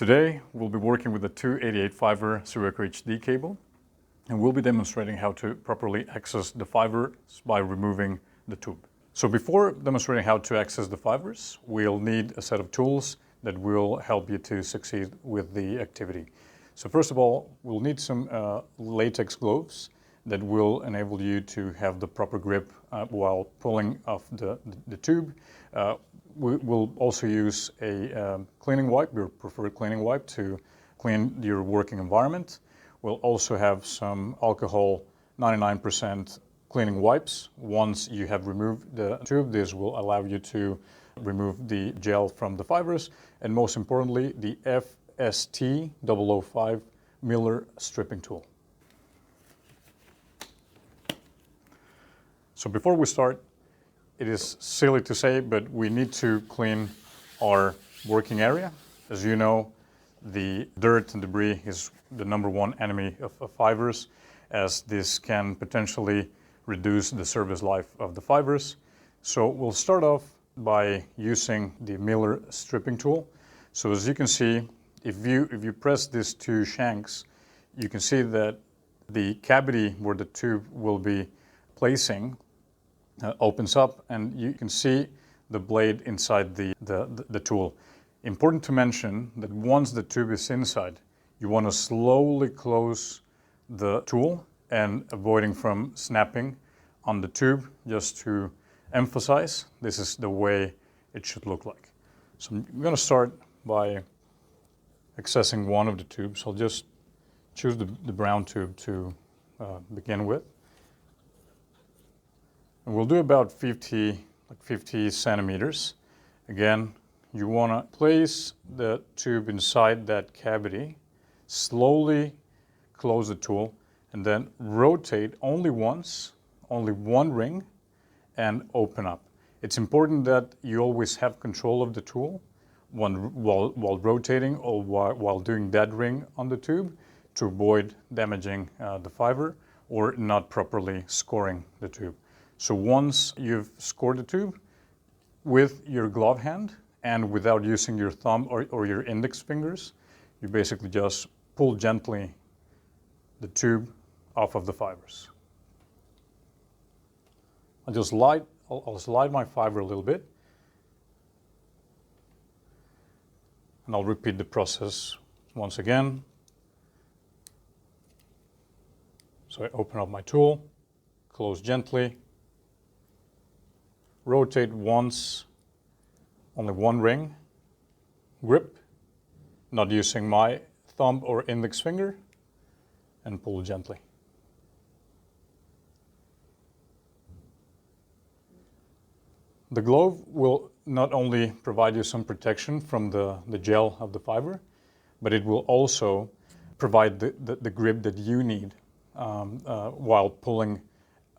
Today we'll be working with the 288 fiber Sirocco HD cable, and we'll be demonstrating how to properly access the fibers by removing the tube. So before demonstrating how to access the fibers, we'll need a set of tools that will help you to succeed with the activity. So first of all, we'll need some latex gloves that will enable you to have the proper grip while pulling off the tube. We'll also use a cleaning wipe, your preferred cleaning wipe, to clean your working environment. We'll also have some alcohol 99% cleaning wipes. Once you have removed the tube, this will allow you to remove the gel from the fibers, and most importantly, the FTS-005 Miller Stripping Tool. So before we start, it is silly to say, but we need to clean our working area. As you know, the dirt and debris is the #1 enemy of fibers, as this can potentially reduce the service life of the fibers. So we'll start off by using the Miller Stripping Tool. So as you can see, if you press these two shanks, you can see that the cavity where the tube will be placing opens up, and you can see the blade inside the tool. Important to mention that once the tube is inside, you want to slowly close the tool and avoiding from snapping on the tube, just to emphasize this is the way it should look like. So I'm going to start by accessing one of the tubes. I'll just choose the brown tube to begin with. And we'll do about 50 centimeters. Again, you want to place the tube inside that cavity, slowly close the tool, and then rotate only once, only one ring, and open up. It's important that you always have control of the tool while rotating or while doing that ring on the tube, to avoid damaging the fiber or not properly scoring the tube. So once you've scored the tube, with your glove hand and without using your thumb or your index fingers, you basically just pull gently the tube off of the fibers. I'll slide my fiber a little bit, and I'll repeat the process once again. So I open up my tool, close gently, rotate once, only one ring, grip, not using my thumb or index finger, and pull gently. The glove will not only provide you some protection from the gel of the fiber, but it will also provide the grip that you need while pulling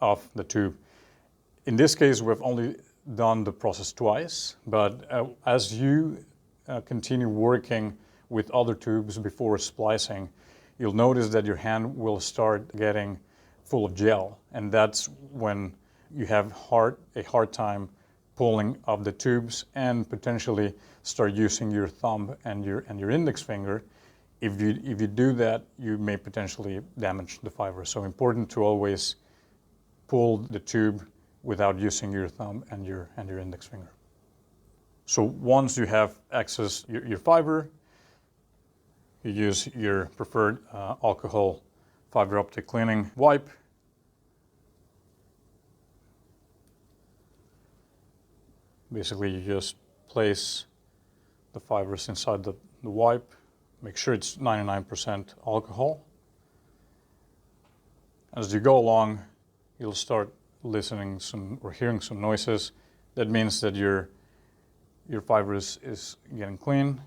off the tube. In this case, we've only done the process twice, but as you continue working with other tubes before splicing, you'll notice that your hand will start getting full of gel, and that's when you have a hard time pulling off the tubes and potentially start using your thumb and your index finger. If you do that, you may potentially damage the fiber. So important to always pull the tube without using your thumb and your index finger. So once you have accessed your fiber, you use your preferred alcohol fiber optic cleaning wipe. Basically, you just place the fibers inside the wipe. Make sure it's 99% alcohol. As you go along, you'll start listening or hearing some noises. That means that your fibers is getting clean.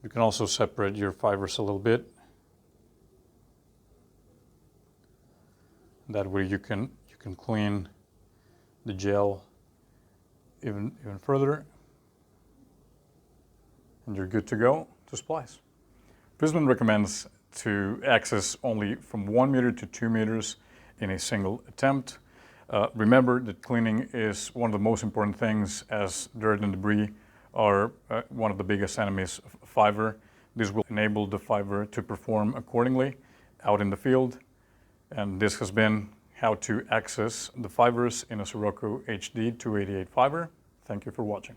You can also separate your fibers a little bit. That way you can clean the gel even further, and you're good to go to splice. Prysmian recommends to access only from 1 meter to 2 meters in a single attempt. Remember that cleaning is one of the most important things, as dirt and debris are one of the biggest enemies of fiber. This will enable the fiber to perform accordingly out in the field. And this has been how to access the fibers in a Sirocco HD 288 fiber. Thank you for watching.